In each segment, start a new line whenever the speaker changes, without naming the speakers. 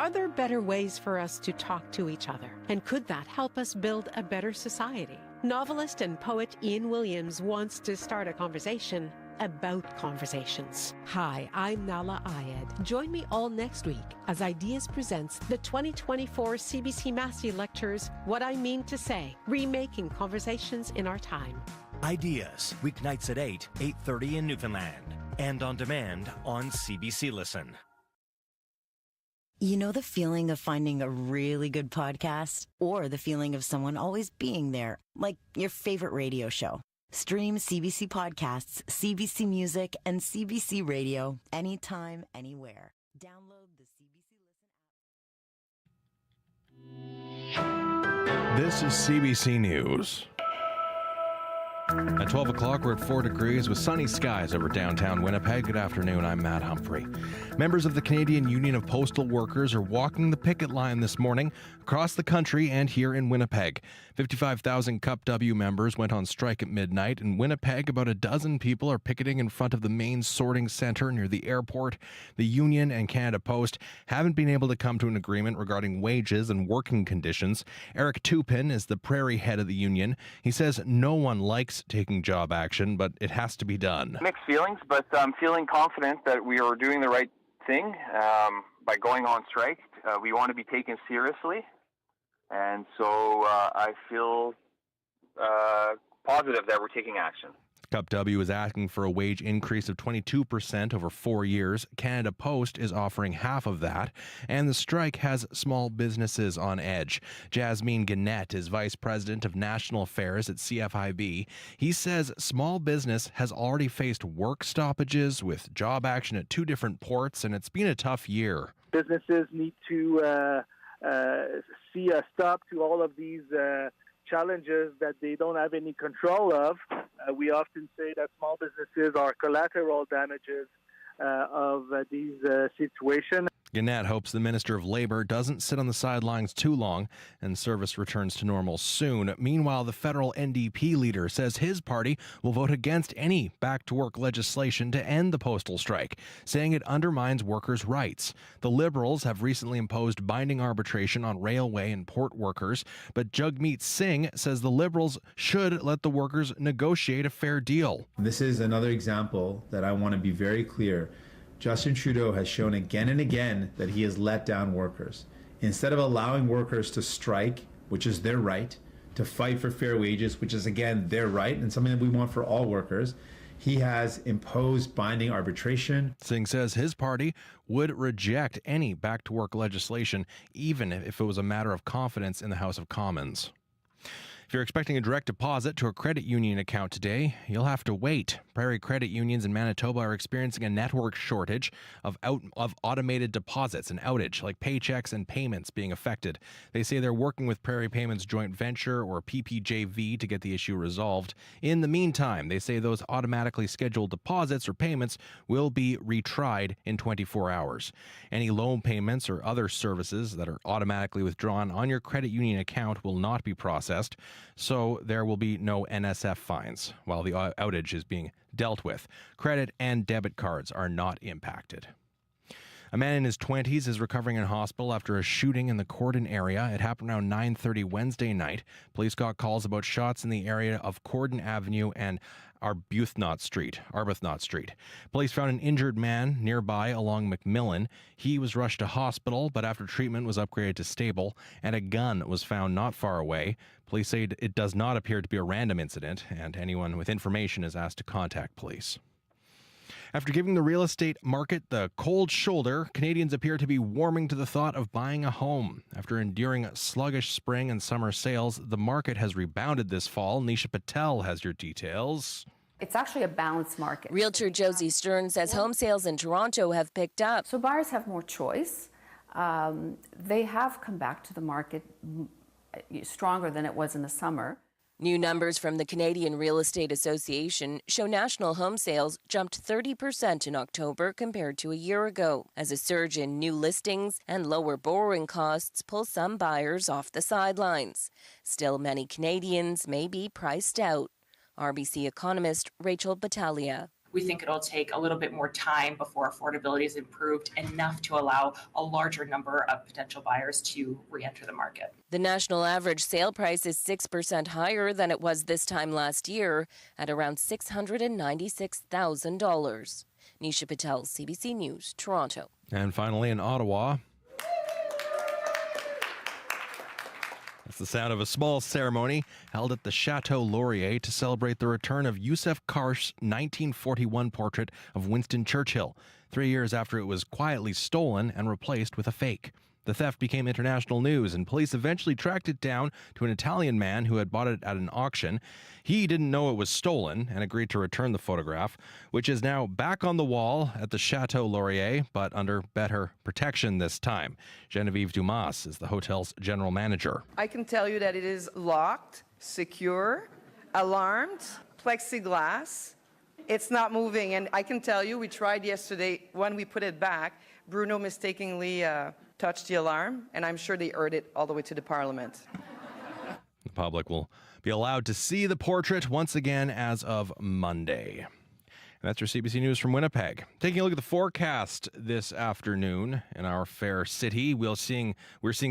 Are there better ways for us to talk to each other? And could that help us build a better society? Novelist and poet Ian Williams wants to start a conversation about conversations. Hi, I'm Nala Ayed. Join me all next week as Ideas presents the 2024 CBC Massey Lectures, What I Mean to Say, Remaking Conversations in Our Time.
Ideas, weeknights at 8, 8:30 in Newfoundland, and on demand on CBC Listen.
You know the feeling of finding a really good podcast? Or the feeling of someone always being there, like your favorite radio show? Stream CBC Podcasts, CBC Music, and CBC Radio anytime, anywhere. Download the CBC Listen app.
This is CBC News. At 12 o'clock, we're at 4 degrees with sunny skies over downtown Winnipeg. Good afternoon, I'm Matt Humphrey. Members of the Canadian Union of Postal Workers are walking the picket line this morning across the country and here in Winnipeg. 55,000 Cup W members went on strike at midnight. In Winnipeg, about a dozen people are picketing in front of the main sorting centre near the airport. The Union and Canada Post haven't been able to come to an agreement regarding wages and working conditions. Eric Tupin is the prairie head of the union. He says no one likes taking job action, but it has to be done.
Mixed feelings, but I'm feeling confident that we are doing the right thing by going on strike. We want to be taken seriously, and so I feel positive that we're taking action.
Cup W is asking for a wage increase of 22% over 4 years. Canada Post is offering half of that, and the strike has small businesses on edge. Jasmine Gannett is Vice President of National Affairs at CFIB. He says small business has already faced work stoppages with job action at 2 different ports, and it's been a tough year.
Businesses need to see a stop to all of these challenges that they don't have any control of. We often say that small businesses are collateral damages of these situations.
Gannett hopes the Minister of Labour doesn't sit on the sidelines too long and service returns to normal soon. Meanwhile, the federal NDP leader says his party will vote against any back-to-work legislation to end the postal strike, saying it undermines workers' rights. The Liberals have recently imposed binding arbitration on railway and port workers, but Jagmeet Singh says the Liberals should let the workers negotiate a fair deal.
This is another example that I want to be very clear. Justin Trudeau has shown again and again that he has let down workers. Instead of allowing workers to strike, which is their right, to fight for fair wages, which is again their right and something that we want for all workers, he has imposed binding arbitration.
Singh says his party would reject any back-to-work legislation, even if it was a matter of confidence in the House of Commons. If you're expecting a direct deposit to a credit union account today, you'll have to wait. Prairie credit unions in Manitoba are experiencing a network shortage of automated deposits, an outage like paychecks and payments being affected. They say they're working with Prairie Payments Joint Venture or PPJV to get the issue resolved. In the meantime, they say those automatically scheduled deposits or payments will be retried in 24 hours. Any loan payments or other services that are automatically withdrawn on your credit union account will not be processed, so there will be no NSF fines while the outage is being dealt with. Credit and debit cards are not impacted. A man in his 20s is recovering in hospital after a shooting in the Cordon area. It happened around 9:30 Wednesday night. Police got calls about shots in the area of Cordon Avenue and Arbuthnot Street. Police found an injured man nearby along McMillan. He was rushed to hospital, but after treatment was upgraded to stable, and a gun was found not far away. Police say it does not appear to be a random incident, and anyone with information is asked to contact police. After giving the real estate market the cold shoulder, Canadians appear to be warming to the thought of buying a home. After enduring sluggish spring and summer sales, the market has rebounded this fall. Nisha Patel has your details.
It's actually a balanced market.
Realtor Josie Stern says home sales in Toronto have picked up.
So buyers have more choice. They have come back to the market stronger than it was in the summer.
New numbers from the Canadian Real Estate Association show national home sales jumped 30% in October compared to a year ago, as a surge in new listings and lower borrowing costs pull some buyers off the sidelines. Still, many Canadians may be priced out. RBC economist Rachel Battaglia.
We think it'll take a little bit more time before affordability is improved enough to allow a larger number of potential buyers to re-enter the market.
The national average sale price is 6% higher than it was this time last year at around $696,000. Nisha Patel, CBC News, Toronto.
And finally in Ottawa, that's the sound of a small ceremony held at the Chateau Laurier to celebrate the return of Youssef Karsh's 1941 portrait of Winston Churchill, 3 years after it was quietly stolen and replaced with a fake. The theft became international news, and police eventually tracked it down to an Italian man who had bought it at an auction. He didn't know it was stolen and agreed to return the photograph, which is now back on the wall at the Chateau Laurier, but under better protection this time. Genevieve Dumas is the hotel's general manager.
I can tell you that it is locked, secure, alarmed, plexiglass. It's not moving, and I can tell you, we tried yesterday when we put it back. Bruno mistakenly touched the alarm, and I'm sure they heard it all the way to the Parliament.
The public will be allowed to see the portrait once again as of Monday. And that's your CBC News from Winnipeg. Taking a look at the forecast this afternoon in our fair city, we're seeing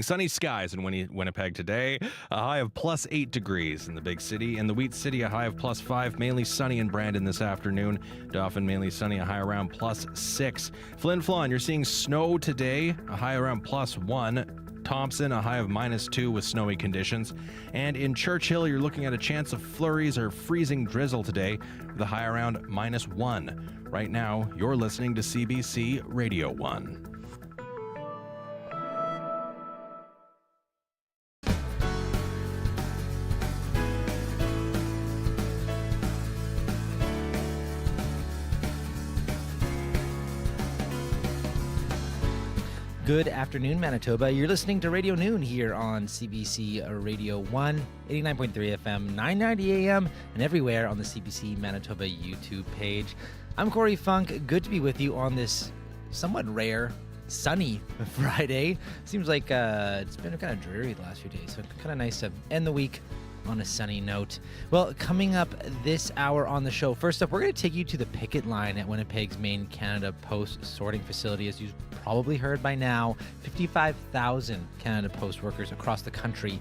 sunny skies in Winnipeg today. A high of +8 degrees in the big city. In the Wheat City, a high of +5. Mainly sunny in Brandon this afternoon. Dauphin, mainly sunny, a high around +6. Flin Flon, you're seeing snow today, a high around +1. Thompson, a high of -2 with snowy conditions. And in Churchill, you're looking at a chance of flurries or freezing drizzle today with a high around -1. Right now, you're listening to CBC Radio 1.
Good afternoon, Manitoba. You're listening to Radio Noon here on CBC Radio 1, 89.3 FM, 990 AM, and everywhere on the CBC Manitoba YouTube page. I'm Corey Funk. Good to be with you on this somewhat rare, sunny Friday. Seems like it's been kind of dreary the last few days, so kind of nice to end the week on a sunny note. Well, coming up this hour on the show, first up, we're going to take you to the picket line at Winnipeg's main Canada Post sorting facility. As you've probably heard by now, 55,000 Canada Post workers across the country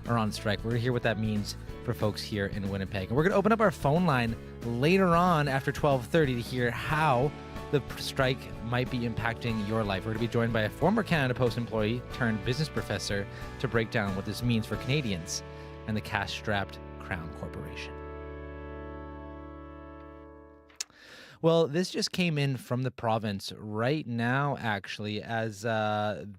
are on strike. We're going to hear what that means for folks here in Winnipeg. And we're going to open up our phone line later on after 12:30 to hear how the strike might be impacting your life. We're going to be joined by a former Canada Post employee turned business professor to break down what this means for Canadians and the cash-strapped Crown Corporation. Well, this just came in from the province right now, actually, as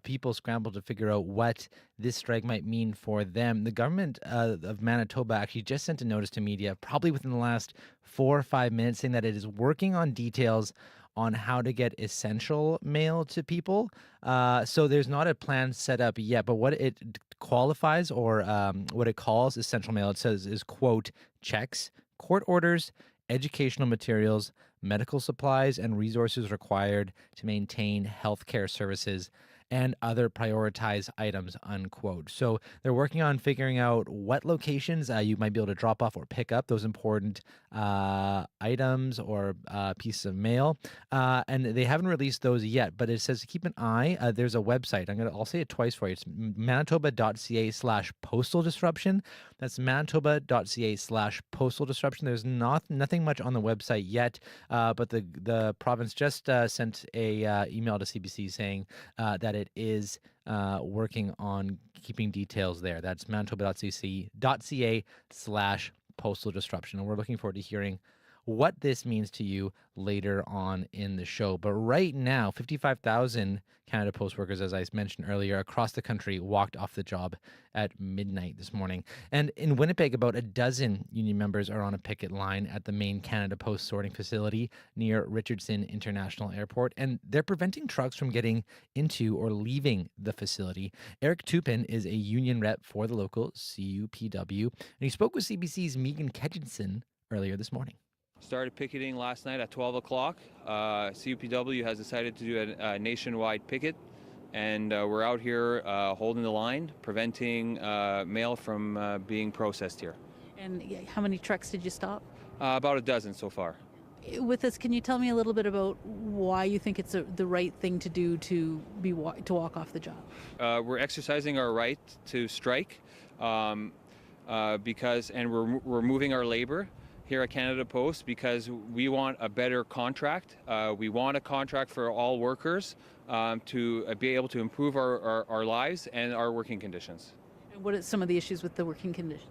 people scramble to figure out what this strike might mean for them. The government of Manitoba actually just sent a notice to media, probably within the last 4 or 5 minutes, saying that it is working on details on how to get essential mail to people. So there's not a plan set up yet, but what it qualifies or what it calls essential mail, it says is, quote, checks, court orders, educational materials, medical supplies, and resources required to maintain healthcare services and other prioritized items, unquote. So they're working on figuring out what locations you might be able to drop off or pick up those important items or pieces of mail. And they haven't released those yet, but it says to keep an eye. There's a website. I'll say it twice for you. It's manitoba.ca/postal disruption. That's manitoba.ca/postal disruption. There's nothing much on the website yet, but the province just sent a email to CBC saying that it is working on keeping details there. That's manitoba.ca/postal disruption. And we're looking forward to hearing what this means to you later on in the show. But right now, 55,000 Canada Post workers, as I mentioned earlier, across the country walked off the job at midnight this morning. And in Winnipeg, about a dozen union members are on a picket line at the main Canada Post sorting facility near Richardson International Airport, and they're preventing trucks from getting into or leaving the facility. Eric Tupin is a union rep for the local CUPW, and he spoke with CBC's Megan Ketchinson earlier this morning.
Started picketing last night at 12 o'clock. CUPW has decided to do a nationwide picket, and we're out here holding the line, preventing mail from being processed here.
And how many trucks did you stop?
About a dozen so far.
With this, can you tell me a little bit about why you think it's the right thing to do to walk off the job?
We're exercising our right to strike because we're moving our labor here at Canada Post because we want a better contract. We want a contract for all workers to be able to improve our lives and our working conditions.
And what are some of the issues with the working conditions?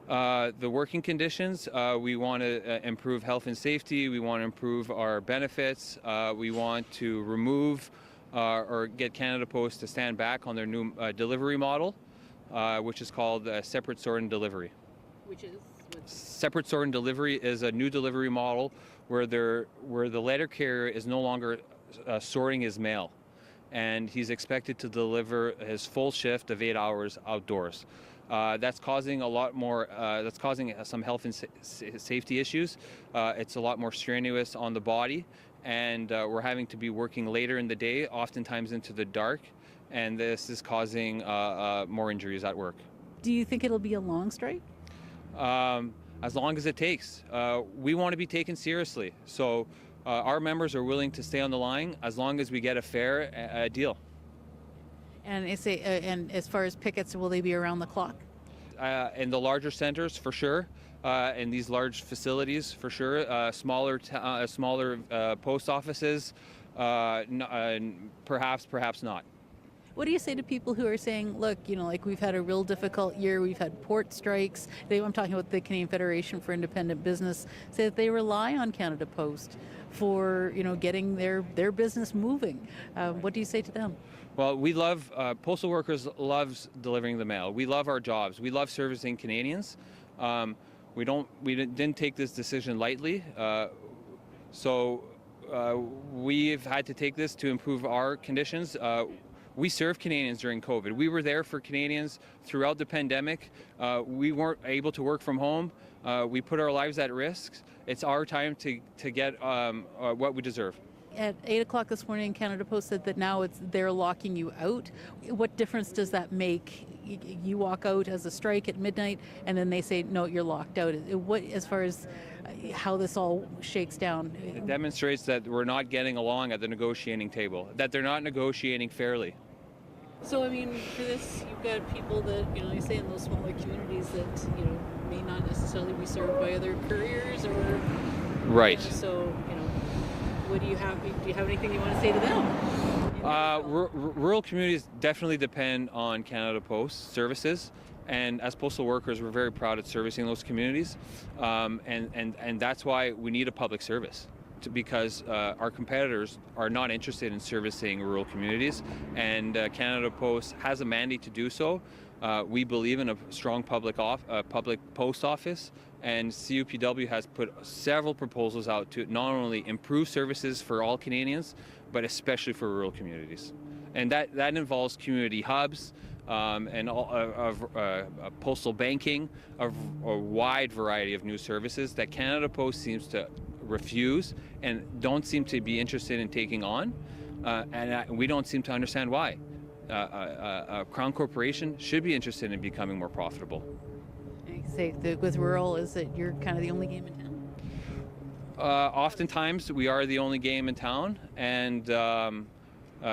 The working conditions, we want to improve health and safety. We want to improve our benefits. We want to remove or get Canada Post to stand back on their new delivery model, which is called separate sort and delivery.
Which is?
Separate sort and delivery is a new delivery model where the letter carrier is no longer sorting his mail, and he's expected to deliver his full shift of 8 hours outdoors. That's causing a lot more. That's causing some health and safety issues. It's a lot more strenuous on the body, and we're having to be working later in the day, oftentimes into the dark, and this is causing more injuries at work.
Do you think it'll be a long strike?
As long as it takes. We want to be taken seriously, so our members are willing to stay on the line as long as we get a fair deal.
And and as far as pickets, will they be around the clock?
In the larger centers, for sure. In these large facilities, for sure. Smaller post offices, perhaps not.
What do you say to people who are saying, look, like we've had a real difficult year, we've had port strikes. I'm talking about the Canadian Federation for Independent Business, say that they rely on Canada Post for, getting their business moving. What do you say to them?
Well, we love, postal workers loves delivering the mail. We love our jobs. We love servicing Canadians. We didn't take this decision lightly. So we've had to take this to improve our conditions. We served Canadians during COVID. We were there for Canadians throughout the pandemic. We weren't able to work from home. We put our lives at risk. It's our time to get what we deserve.
At 8 o'clock this morning, Canada Post said that now they're locking you out. What difference does that make? You walk out as a strike at midnight, and then they say, no, you're locked out. What, as far as how this all shakes down?
It demonstrates that we're not getting along at the negotiating table, that they're not negotiating fairly.
So, for this, you've got people that, you say in those smaller communities that, may not necessarily be served by other couriers or...
Right.
So, what do you have anything you want to say to them?
Rural communities definitely depend on Canada Post services, and as postal workers, we're very proud at servicing those communities, and that's why we need a public service. Because our competitors are not interested in servicing rural communities, and Canada Post has a mandate to do so. We believe in a strong public post office, and CUPW has put several proposals out to not only improve services for all Canadians, but especially for rural communities. And that involves community hubs and postal banking, a wide variety of new services that Canada Post seems to refuse and don't seem to be interested in taking on, and we don't seem to understand why. A Crown Corporation should be interested in becoming more profitable.
I say that with rural, is that you're kind of the only game in town?
Oftentimes we are the only game in town, and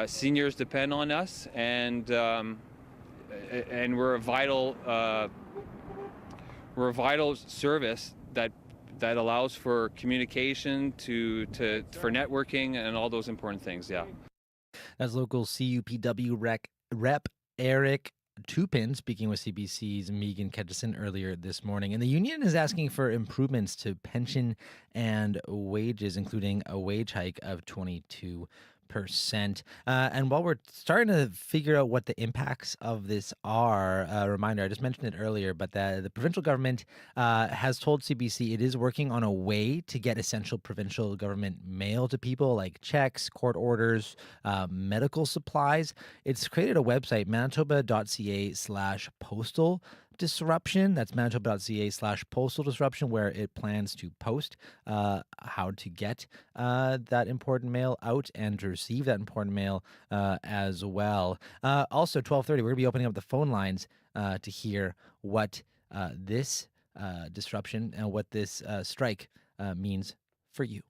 seniors depend on us, and we're a vital service that allows for communication for networking and all those important things. Yeah.
That's local CUPW rep Eric Tupin speaking with CBC's Megan Ketchison earlier this morning. And the union is asking for improvements to pension and wages, including a wage hike of 22%. And while we're starting to figure out what the impacts of this are, a reminder, I just mentioned it earlier, but the provincial government has told CBC it is working on a way to get essential provincial government mail to people, like checks, court orders, medical supplies. It's created a website, manitoba.ca/postal disruption. That's manitoba.ca/postal disruption, where it plans to post how to get that important mail out and to receive that important mail as well. Also, 12:30, we're going to be opening up the phone lines to hear what this disruption and what this strike means for you.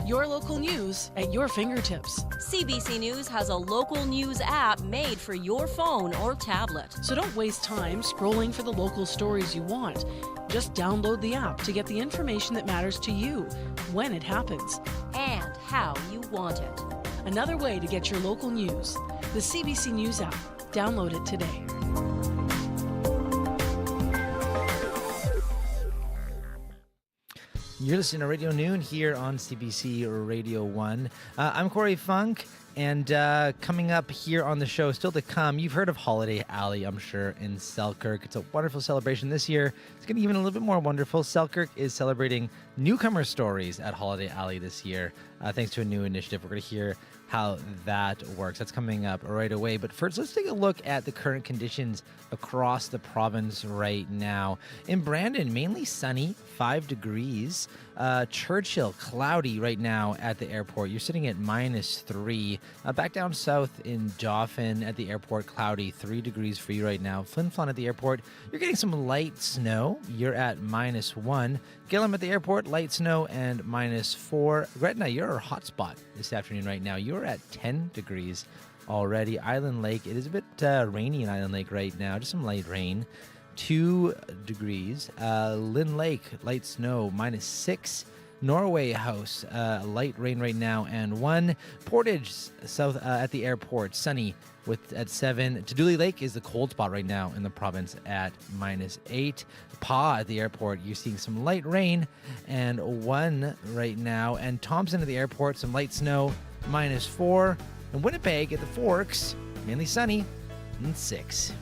Your local news at your fingertips.
CBC News has a local news app made for your phone or tablet.
So don't waste time scrolling for the local stories you want. Just download the app to get the information that matters to you when it happens
and how you want it.
Another way to get your local news. The CBC News app. Download it today.
You're listening to Radio Noon here on CBC Radio 1. I'm Corey Funk, and coming up here on the show, still to come, you've heard of Holiday Alley, I'm sure, in Selkirk. It's a wonderful celebration this year. It's going to be even a little bit more wonderful. Selkirk is celebrating newcomer stories at Holiday Alley this year, thanks to a new initiative. We're going to hear how that works. That's coming up right away. But first, let's take a look at the current conditions across the province right now. In Brandon, mainly sunny, 5 degrees. Churchill, cloudy right now at the airport. You're sitting at -3. Back down south in Dauphin at the airport, cloudy, 3 degrees for you right now. Flin Flon at the airport, you're getting some light snow. You're at -1. Gillam at the airport, light snow and -4. Gretna, you're our hotspot this afternoon right now. You're at 10 degrees already. Island Lake, it is a bit rainy in Island Lake right now, just some light rain. 2 degrees. Lynn Lake, light snow, -6. Norway House, light rain right now, and 1. Portage, south at the airport, sunny at 7. Taduli Lake is the cold spot right now in the province at -8. Pa at the airport, you're seeing some light rain, and 1 right now. And Thompson at the airport, some light snow, -4. And Winnipeg at the Forks, mainly sunny, and 6.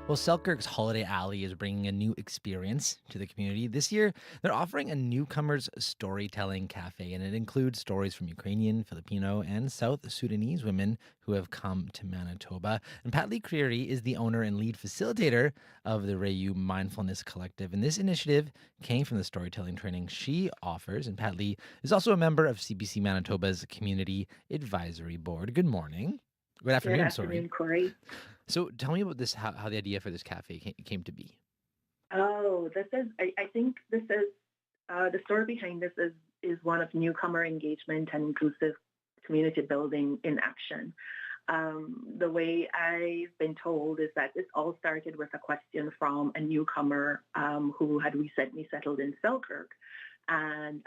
Well, Selkirk's Holiday Alley is bringing a new experience to the community. This year, they're offering a newcomers storytelling cafe, and it includes stories from Ukrainian, Filipino, and South Sudanese women who have come to Manitoba. And Pat Lee Creary is the owner and lead facilitator of the Rayu Mindfulness Collective. And this initiative came from the storytelling training she offers. And Pat Lee is also a member of CBC Manitoba's Community Advisory Board. Good morning. Good afternoon,
Good afternoon, Corey.
So tell me about this, how the idea for this cafe came to be.
Oh, I think this is, the story behind this is one of newcomer engagement and inclusive community building in action. The way I've been told is that this all started with a question from a newcomer who had recently settled in Selkirk, and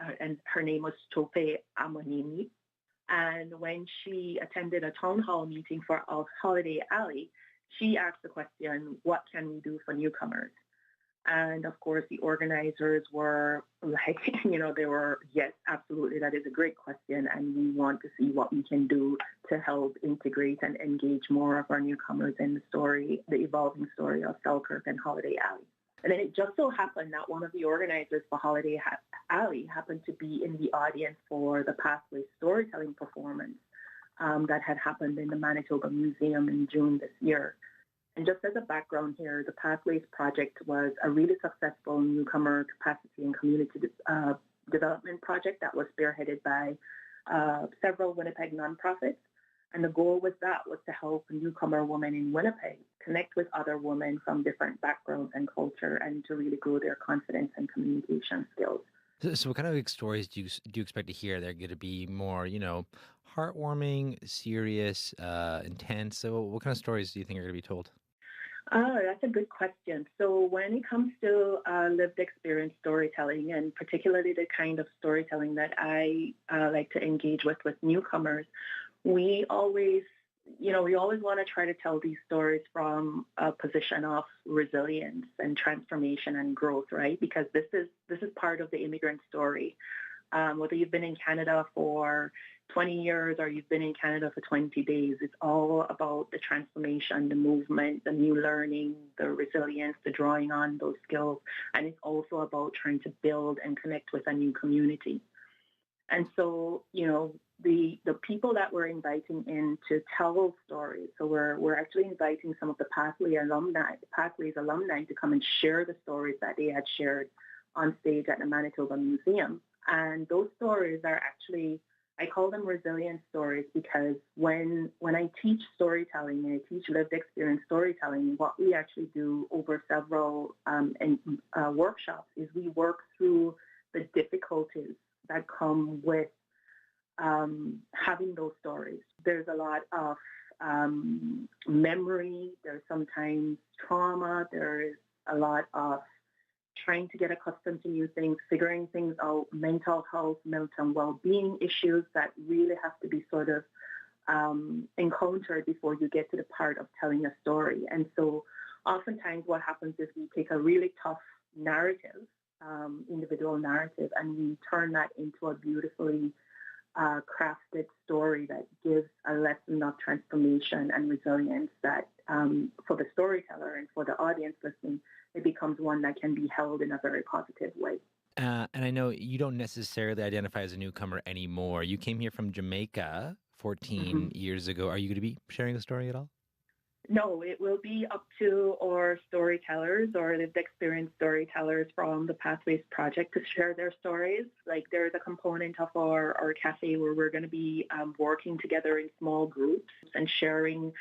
her name was Tope Amonimi. And when she attended a town hall meeting for Holiday Alley, she asked the question, what can we do for newcomers? And of course, the organizers were like, they were, yes, absolutely, that is a great question. And we want to see what we can do to help integrate and engage more of our newcomers in the evolving story of Selkirk and Holiday Alley. And then it just so happened that one of the organizers for Holiday Alley happened to be in the audience for the Pathways storytelling performance that had happened in the Manitoba Museum in June this year. And just as a background here, the Pathways project was a really successful newcomer capacity and community development project that was spearheaded by several Winnipeg nonprofits. And the goal with that was to help newcomer women in Winnipeg connect with other women from different backgrounds and culture, and to really grow their confidence and communication skills.
So what kind of stories do you expect to hear? They're going to be more, heartwarming, serious, intense. So what kind of stories do you think are going to be told?
That's a good question. So when it comes to lived experience storytelling, and particularly the kind of storytelling that I like to engage with newcomers, we always want to try to tell these stories from a position of resilience and transformation and growth, right? Because this is part of the immigrant story. Whether you've been in Canada for 20 years or you've been in Canada for 20 days, it's all about the transformation, the movement, the new learning, the resilience, the drawing on those skills. And it's also about trying to build and connect with a new community. And so, the people that we're inviting in to tell stories, so we're actually inviting some of the Pathways alumni to come and share the stories that they had shared on stage at the Manitoba Museum. And those stories are actually, I call them resilient stories, because when I teach storytelling and I teach lived experience storytelling, what we actually do over several workshops is we work through the difficulties that come with having those stories. There's a lot of memory, there's sometimes trauma, there's a lot of trying to get accustomed to new things, figuring things out, mental health, mental well-being issues that really have to be sort of encountered before you get to the part of telling a story. And so oftentimes what happens is we take a really tough narrative, individual narrative, and we turn that into a beautifully crafted story that gives a lesson of transformation and resilience that for the storyteller and for the audience listening, it becomes one that can be held in a very positive way.
And I know you don't necessarily identify as a newcomer anymore. You came here from Jamaica 14 years ago. Are you going to be sharing a story at all?
No, it will be up to our storytellers or lived experience storytellers from the Pathways Project to share their stories. Like, there's a component of our cafe where we're going to be working together in small groups and sharing,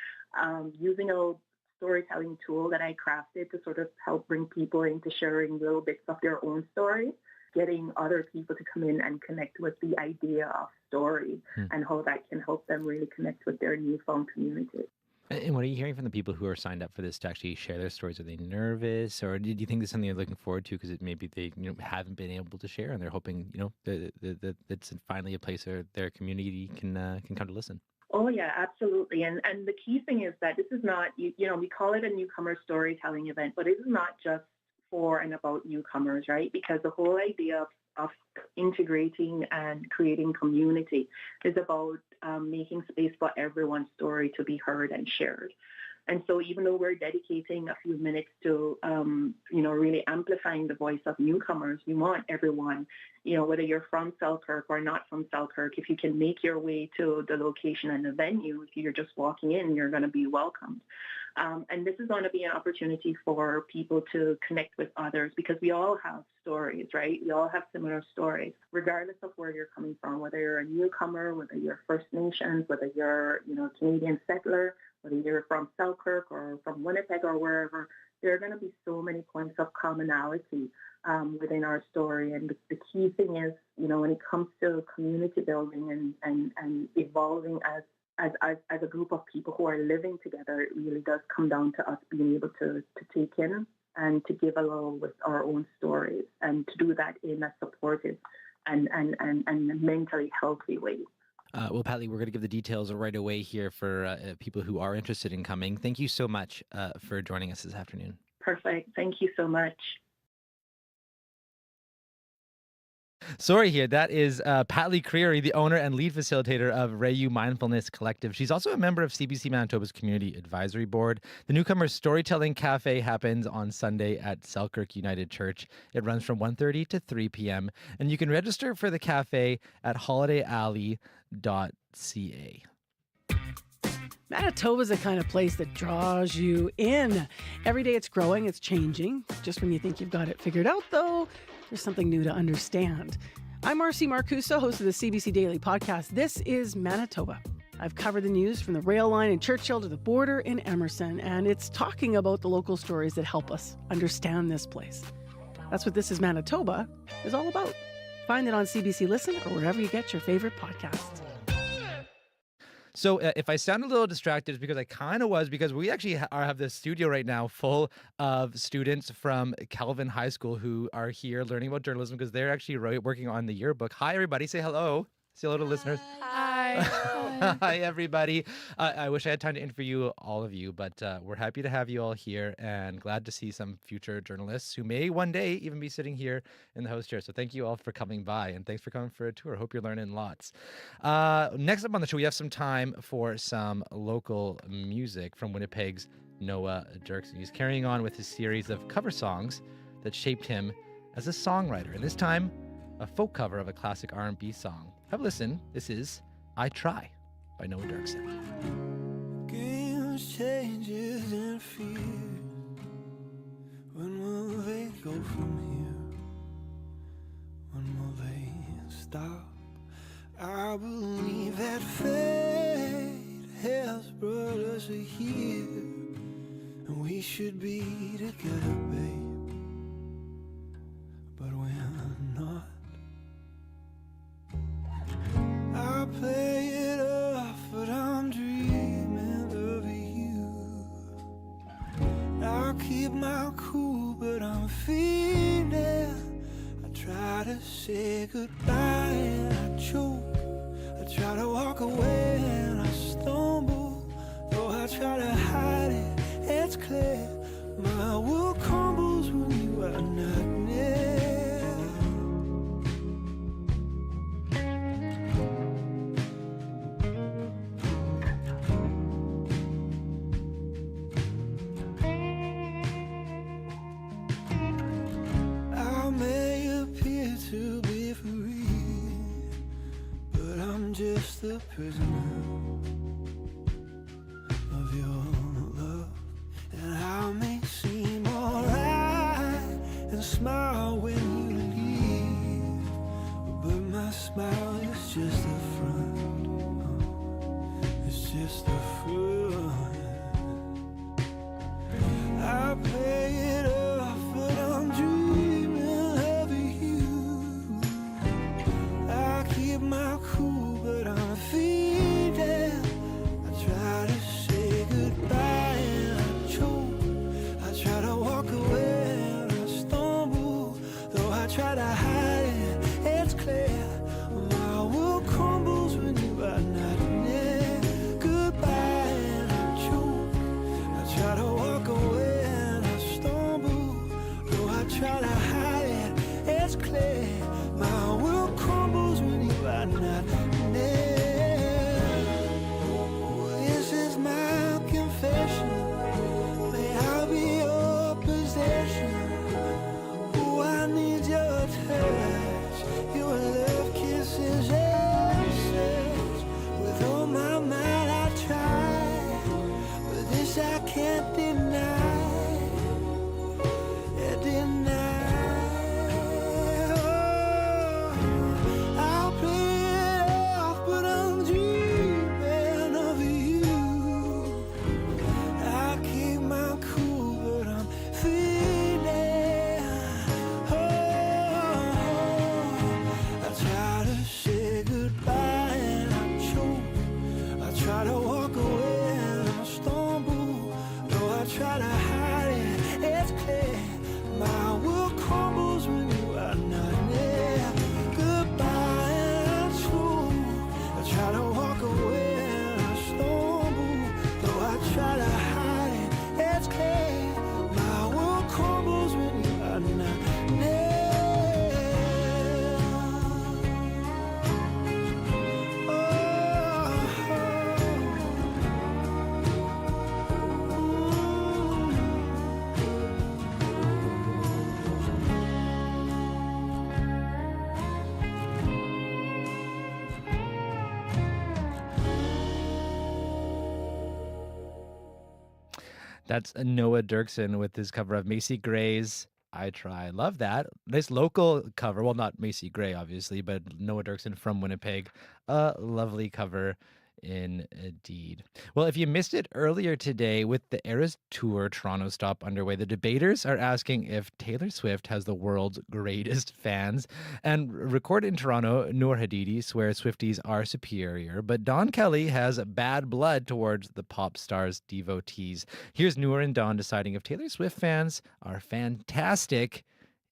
using a storytelling tool that I crafted to sort of help bring people into sharing little bits of their own story, getting other people to come in and connect with the idea of story and how that can help them really connect with their newfound community.
And what are you hearing from the people who are signed up for this to actually share their stories? Are they nervous, or do you think this is something they're looking forward to because maybe they haven't been able to share and they're hoping that it's finally a place where their community can come to listen?
Oh yeah, absolutely. And the key thing is that this is not, we call it a newcomer storytelling event, but it is not just for and about newcomers, right? Because the whole idea of integrating and creating community is about making space for everyone's story to be heard and shared. And so even though we're dedicating a few minutes to, really amplifying the voice of newcomers, we want everyone, whether you're from Selkirk or not from Selkirk, if you can make your way to the location and the venue, if you're just walking in, you're going to be welcomed. And this is going to be an opportunity for people to connect with others because we all have stories, right? We all have similar stories, regardless of where you're coming from, whether you're a newcomer, whether you're First Nations, whether you're, Canadian settler, whether you're from Selkirk or from Winnipeg or wherever. There are going to be so many points of commonality within our story. And the key thing is, when it comes to community building and evolving as a group of people who are living together, it really does come down to us being able to take in and to give along with our own stories and to do that in a supportive and mentally healthy way.
Well, Pat Lee, we're going to give the details right away here for people who are interested in coming. Thank you so much for joining us this afternoon.
Perfect. Thank you so much.
Sorry here. That is Pat Lee Creary, the owner and lead facilitator of Rayu Mindfulness Collective. She's also a member of CBC Manitoba's Community Advisory Board. The Newcomer Storytelling Cafe happens on Sunday at Selkirk United Church. It runs from 1:30 to 3 p.m. And you can register for the cafe at holidayalley.ca.
Manitoba's the kind of place that draws you in. Every day it's growing, it's changing. Just when you think you've got it figured out, though, there's something new to understand. I'm Marcy Marcuso, host of the CBC Daily Podcast. This is Manitoba. I've covered the news from the rail line in Churchill to the border in Emerson, and it's talking about the local stories that help us understand this place. That's what This is Manitoba is all about. Find it on CBC Listen or wherever you get your favorite podcasts.
So if I sound a little distracted, it's because I kind of was, because we actually have this studio right now full of students from Calvin High School who are here learning about journalism because they're actually working on the yearbook. Hi, everybody. Say hello. Say hello to listeners.
Hi.
Hi, everybody. I wish I had time to interview all of you, but we're happy to have you all here and glad to see some future journalists who may one day even be sitting here in the host chair. So thank you all for coming by and thanks for coming for a tour. Hope you're learning lots. Next up on the show, we have some time for some local music from Winnipeg's Noah Dirksen. He's carrying on with his series of cover songs that shaped him as a songwriter. And this time, a folk cover of a classic R&B song. Have a listen. This is I Try by Noah Dirksen.
Games, changes, and fear. When will they go from here? and we should be together, babe, but we're not. I'll play it off, but I'm dreaming of you. I'll keep my cool, but I'm feeling. I try to say goodbye and I choke. I try to walk away and I stumble. Though I try to hide it, it's clear my world crumbles when you are not near. I may appear to be free, but I'm just a prisoner of your love. And I may seem alright and smile when you leave, but my smile is just a front. It's just a front. I play it off, but I'm dreaming of you. I keep my cool, but I'm feeding. I try to say goodbye and I choke. I try to walk away and I stumble. Though I try to hide it, it's clear my world crumbles when you are not near. Goodbye and I choke. I try to walk away and I stumble. Though I try to hide it, it's clear my world crumbles when you are not near. This is my confession. May I be your possession. Oh, I need your touch, your love kisses answers. With all my might I try, but this I can't deny. I'll play it off, but I'm dreaming of you. I keep my cool, but I'm feeling. I try to say goodbye and I choke. I try to walk away and I stumble. Though I try to hide it, it's clear my world crumbles when you are not near. Goodbye and I choke. I try to walk away and I stumble. Though I try to hide it, it's clear my world crumbles when you are not near.
That's Noah Dirksen with his cover of Macy Gray's I Try. Love that. Nice local cover. Well, not Macy Gray, obviously, but Noah Dirksen from Winnipeg. A lovely cover indeed. Well, if you missed it earlier today with the Eras Tour Toronto stop underway, the debaters are asking if Taylor Swift has the world's greatest fans. And recorded in Toronto, Noor Hadidi swears Swifties are superior, but Don Kelly has bad blood towards the pop star's devotees. Here's Noor and Don deciding if Taylor Swift fans are fantastic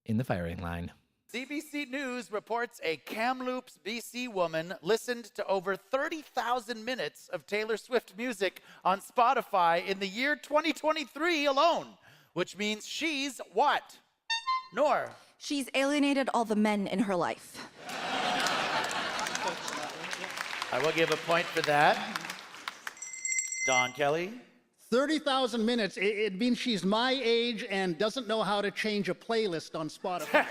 in the firing line.
CBC News reports a Kamloops, BC woman listened to over 30,000 minutes of Taylor Swift music on Spotify in the year 2023 alone, which means she's what? Nor.
She's alienated all the men in her life.
I will give a point for that. Don Kelly.
30,000 minutes. It means she's my age and doesn't know how to change a playlist on Spotify.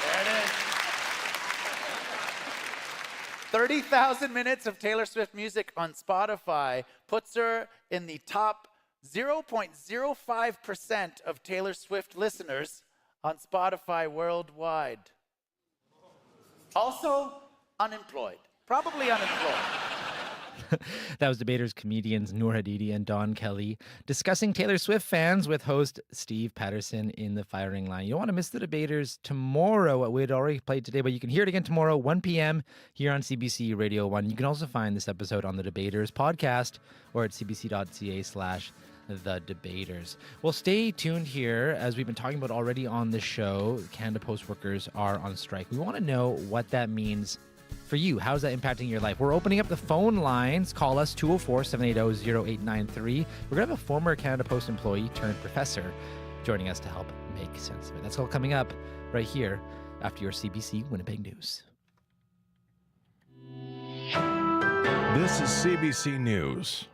There it is. 30,000 minutes of Taylor Swift music on Spotify puts her in the top 0.05% of Taylor Swift listeners on Spotify worldwide. Also unemployed. Probably unemployed.
That was debaters comedians Noor Hadidi and Don Kelly discussing Taylor Swift fans with host Steve Patterson in the firing line. You don't want to miss the debaters tomorrow. We had already played today, but you can hear it again tomorrow, 1 p.m. here on CBC Radio 1. You can also find this episode on the Debaters podcast or at cbc.ca/The Debaters. Well, stay tuned here. As we've been talking about already on the show, Canada Post workers are on strike. We want to know what that means for you. How's that impacting your life? We're opening up the phone lines. Call us 204-780-0893. We're going to have a former Canada Post employee turned professor joining us to help make sense of it. That's all coming up right here after your CBC Winnipeg News.
This is CBC News.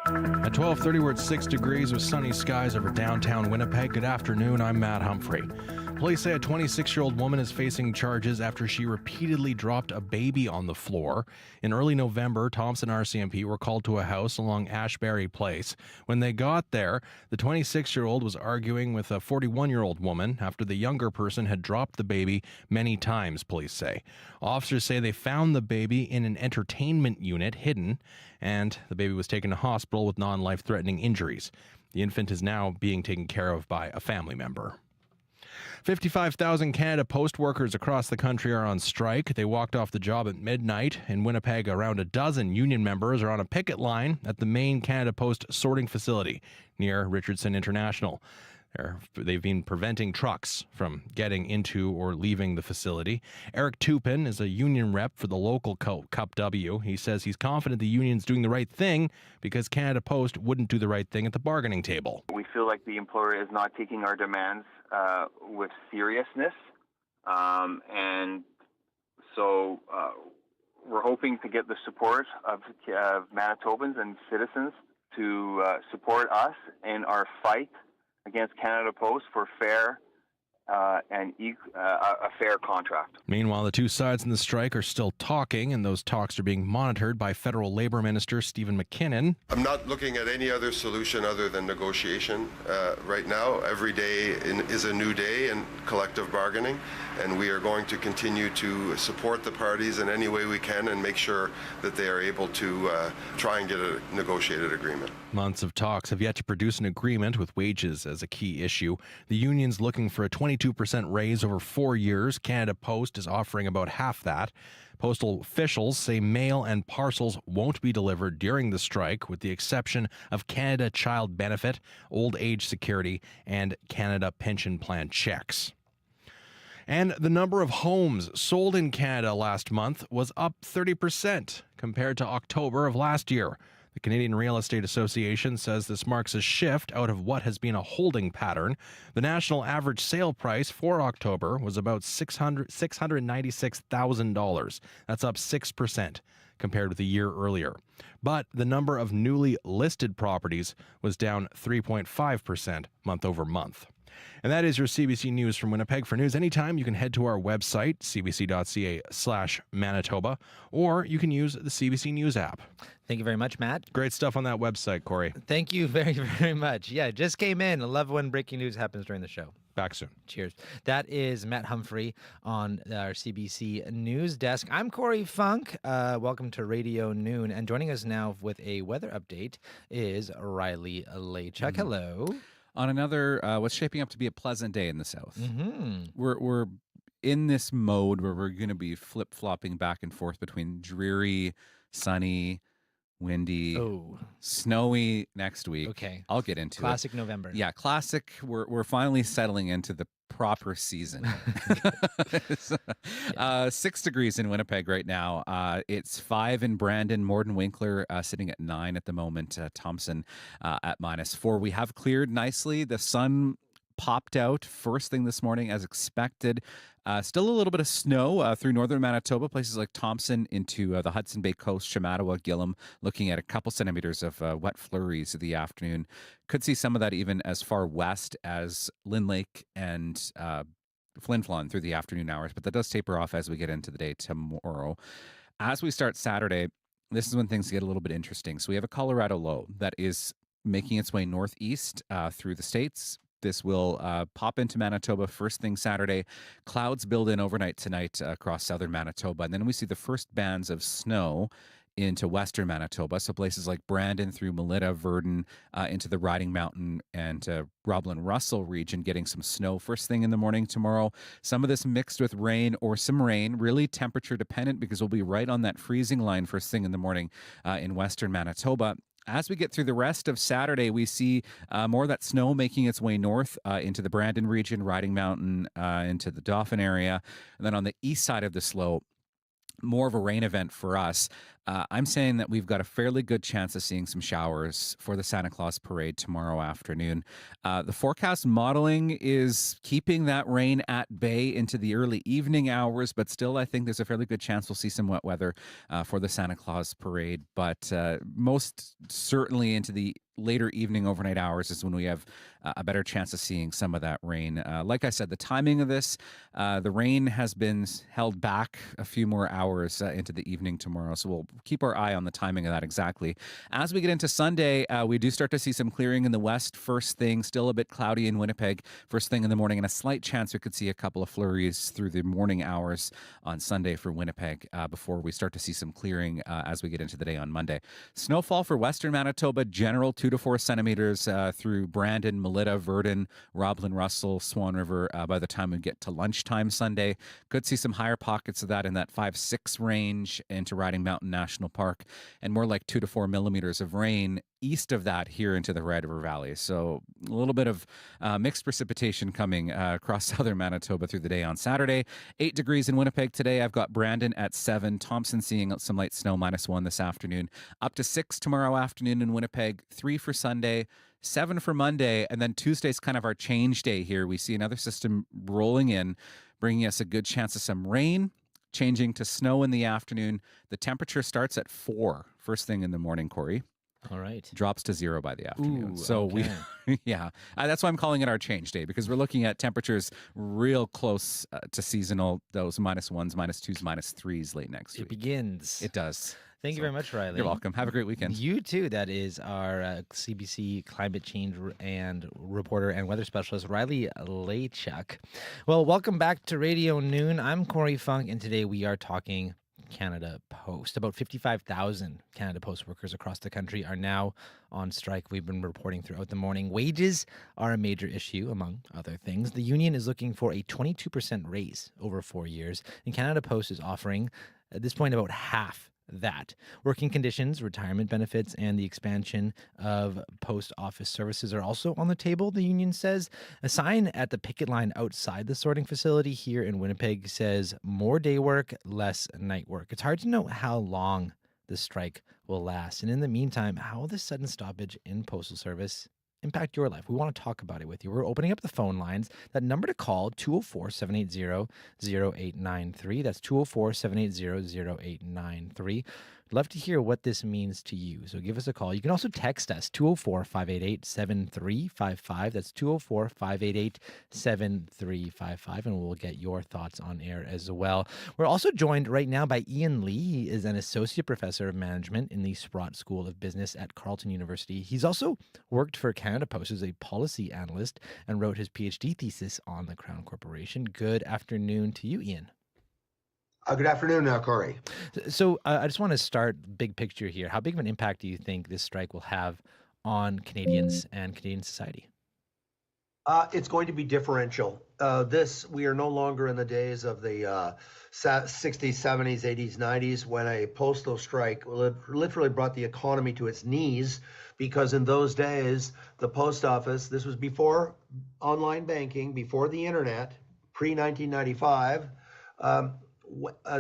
At 12:30, we're at 6 degrees with sunny skies over downtown Winnipeg. Good afternoon, I'm Matt Humphrey. Police say a 26-year-old woman is facing charges after she repeatedly dropped a baby on the floor. In early November, Thompson RCMP were called to a house along Ashbury Place. When they got there, the 26-year-old was arguing with a 41-year-old woman after the younger person had dropped the baby many times, police say. Officers say they found the baby in an entertainment unit hidden, and the baby was taken to hospital with non-life-threatening injuries. The infant is now being taken care of by a family member. 55,000 Canada Post workers across the country are on strike. They walked off the job at midnight. In Winnipeg, around a dozen union members are on a picket line at the main Canada Post sorting facility near Richardson International. They've been preventing trucks from getting into or leaving the facility. Eric Tupin is a union rep for the local Cup W. He says he's confident the union's doing the right thing because Canada Post wouldn't do the right thing at the bargaining table.
We feel like the employer is not taking our demands with seriousness, and so we're hoping to get the support of Manitobans and citizens to support us in our fight against Canada Post for fair and a fair contract.
Meanwhile, the two sides in the strike are still talking, and those talks are being monitored by Federal Labor Minister Stephen McKinnon.
I'm not looking at any other solution other than negotiation right now. Every day is a new day in collective bargaining, and we are going to continue to support the parties in any way we can and make sure that they are able to try and get a negotiated agreement.
Months of talks have yet to produce an agreement, with wages as a key issue. The union's looking for a 22% raise over 4 years. Canada Post is offering about half that. Postal officials say mail and parcels won't be delivered during the strike, with the exception of Canada Child Benefit, Old Age Security, and Canada Pension Plan checks. And the number of homes sold in Canada last month was up 30% compared to October of last year. The Canadian Real Estate Association says this marks a shift out of what has been a holding pattern. The national average sale price for October was about $696,000. That's up 6% compared with a year earlier. But the number of newly listed properties was down 3.5% month over month. And that is your CBC News from Winnipeg. For news anytime, you can head to our website, cbc.ca/Manitoba, or you can use the CBC News app.
Thank you very much, Matt.
Great stuff on that website, Corey.
Thank you very, very much. Yeah, just came in. I love when breaking news happens during the show.
Back soon.
Cheers. That is Matt Humphrey on our CBC News desk. I'm Corey Funk. Welcome to Radio Noon. And joining us now with a weather update is Riley Lachuk. Hello.
On another, what's shaping up to be a pleasant day in the south.
Mm-hmm.
We're in this mode where we're going to be flip-flopping back and forth between dreary, sunny, windy, snowy next week.
Okay.
I'll get into
Classic November.
Yeah, classic. We're finally settling into the proper season. 6 degrees in Winnipeg right now. It's 5 in Brandon. Morden Winkler sitting at 9 at the moment. Thompson at -4. We have cleared nicely. The sun popped out first thing this morning as expected. Still a little bit of snow through northern Manitoba, places like Thompson into the Hudson Bay Coast, Shamattawa, Gillum, looking at a couple centimeters of wet flurries of the afternoon. Could see some of that even as far west as Lynn Lake and Flin Flon through the afternoon hours, but that does taper off as we get into the day tomorrow. As we start Saturday, this is when things get a little bit interesting. So we have a Colorado low that is making its way northeast through the states. This will pop into Manitoba first thing Saturday. Clouds build in overnight tonight across southern Manitoba. And then we see the first bands of snow into western Manitoba. So places like Brandon through Melita, Verdon, into the Riding Mountain and Roblin Russell region getting some snow first thing in the morning tomorrow. Some of this mixed with rain or some rain, really temperature dependent because we'll be right on that freezing line first thing in the morning in western Manitoba. As we get through the rest of Saturday, we see more of that snow making its way north into the Brandon region, Riding Mountain, into the Dauphin area. And then on the east side of the slope, more of a rain event for us. I'm saying that we've got a fairly good chance of seeing some showers for the Santa Claus parade tomorrow afternoon. The forecast modeling is keeping that rain at bay into the early evening hours, but still I think there's a fairly good chance we'll see some wet weather for the Santa Claus parade. But most certainly into the later evening overnight hours is when we have a better chance of seeing some of that rain. Like I said, the timing of this, the rain has been held back a few more hours into the evening tomorrow. So we'll keep our eye on the timing of that exactly. As we get into Sunday, we do start to see some clearing in the west first thing, still a bit cloudy in Winnipeg first thing in the morning, and a slight chance we could see a couple of flurries through the morning hours on Sunday for Winnipeg before we start to see some clearing as we get into the day on Monday. Snowfall for western Manitoba, general 2 to 4 centimeters through Brandon, Melita, Verdon, Roblin, Russell, Swan River by the time we get to lunchtime Sunday. Could see some higher pockets of that in that 5-6 range into Riding Mountain National Park, and more like 2 to 4 millimeters of rain east of that here into the Red River Valley. So a little bit of mixed precipitation coming across southern Manitoba through the day on Saturday. 8 degrees in Winnipeg today. I've got Brandon at 7. Thompson seeing some light snow, -1 this afternoon. Up to 6 tomorrow afternoon in Winnipeg. 3 for Sunday. 7 for Monday. And then Tuesday's kind of our change day here. We see another system rolling in, bringing us a good chance of some rain, changing to snow in the afternoon. The temperature starts at 4 first thing in the morning, Corey.
All right.
Drops to 0 by the afternoon.
Ooh,
so
okay.
yeah, that's why I'm calling it our change day, because we're looking at temperatures real close to seasonal, those -1s, -2s, -3s late next week.
It begins.
It does.
Thank you very much, Riley.
You're welcome. Have a great weekend.
You too. That is our CBC climate change and reporter and weather specialist, Riley Laychuk. Well, welcome back to Radio Noon. I'm Corey Funk, and today we are talking Canada Post. About 55,000 Canada Post workers across the country are now on strike. We've been reporting throughout the morning. Wages are a major issue, among other things. The union is looking for a 22% raise over 4 years, and Canada Post is offering, at this point, about half that. Working conditions, retirement benefits, and the expansion of post office services are also on the table, the union says. A sign at the picket line outside the sorting facility here in Winnipeg says more day work, less night work. It's hard to know how long the strike will last. And in the meantime, how will this sudden stoppage in postal service impact your life? We want to talk about it with you. We're opening up the phone lines. That number to call, 204-780-0893. That's 204-780-0893. I'd love to hear what this means to you. So give us a call. You can also text us, 204-588-7355. That's 204-588-7355, and we'll get your thoughts on air as well. We're also joined right now by Ian Lee. He is an associate professor of management in the Sprott School of Business at Carleton University. He's also worked for Canada Post as a policy analyst and wrote his PhD thesis on the Crown Corporation. Good afternoon to you, Ian.
Good afternoon, Corey.
So I just want to start big picture here. How big of an impact do you think this strike will have on Canadians and Canadian society?
It's going to be differential. We are no longer in the days of the 60s, 70s, 80s, 90s, when a postal strike literally brought the economy to its knees, because in those days, the post office, this was before online banking, before the internet, pre-1995,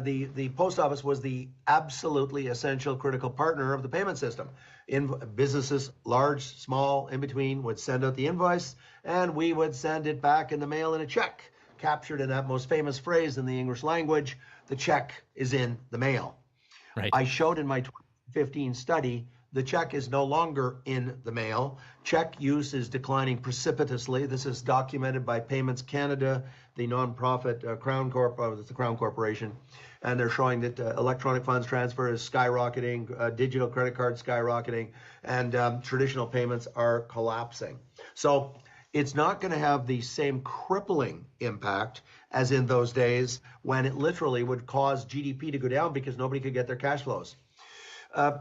the post office was the absolutely essential critical partner of the payment system. In businesses, large, small, in between, would send out the invoice, and we would send it back in the mail in a check, captured in that most famous phrase in the English language, the check is in the mail.
Right.
I showed in my 2015 study, the check is no longer in the mail. Check use is declining precipitously. This is documented by Payments Canada, the nonprofit the Crown Corporation, and they're showing that electronic funds transfer is skyrocketing, digital credit cards skyrocketing, and traditional payments are collapsing. So it's not going to have the same crippling impact as in those days when it literally would cause GDP to go down because nobody could get their cash flows.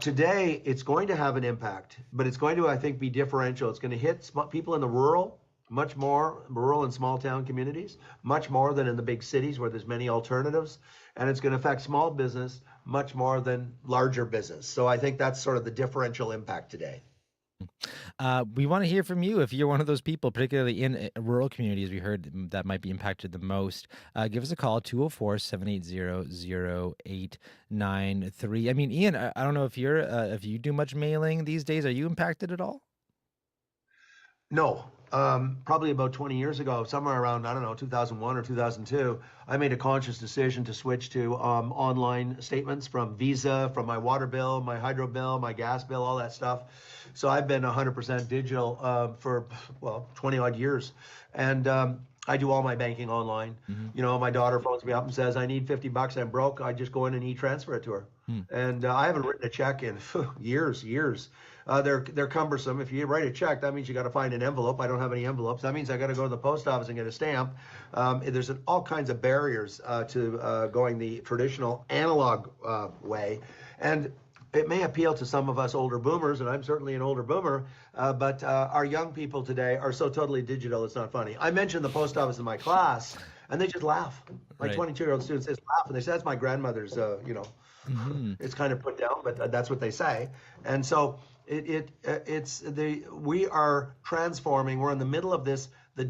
Today, it's going to have an impact, but it's going to, I think, be differential. It's going to hit people in the rural, much more rural and small town communities, much more than in the big cities where there's many alternatives. And it's going to affect small business much more than larger business. So I think that's sort of the differential impact today.
We want to hear from you if you're one of those people, particularly in rural communities we heard that might be impacted the most. Give us a call, 204-780-0893. I mean, Ian, I don't know if you do much mailing these days. Are you impacted at all?
No. Probably about 20 years ago, somewhere around, I don't know, 2001 or 2002, I made a conscious decision to switch to online statements from Visa, from my water bill, my hydro bill, my gas bill, all that stuff. So I've been 100% digital for, 20 odd years. And I do all my banking online. You know, my daughter phones me up and says, I need $50, I'm broke. I just go in and e-transfer it to her. And I haven't written a check in years. They're cumbersome. If you write a check, that means you got to find an envelope. I don't have any envelopes. That means I got to go to the post office and get a stamp. There's all kinds of barriers to going the traditional analog way. And it may appeal to some of us older boomers, and I'm certainly an older boomer, but our young people today are so totally digital, it's not funny. I mentioned the post office in my class, and they just laugh. My 22-year-old students just laugh, and they say, that's my grandmother's, it's kind of put down, but that's what they say. And so we are transforming. We're in the middle of this, the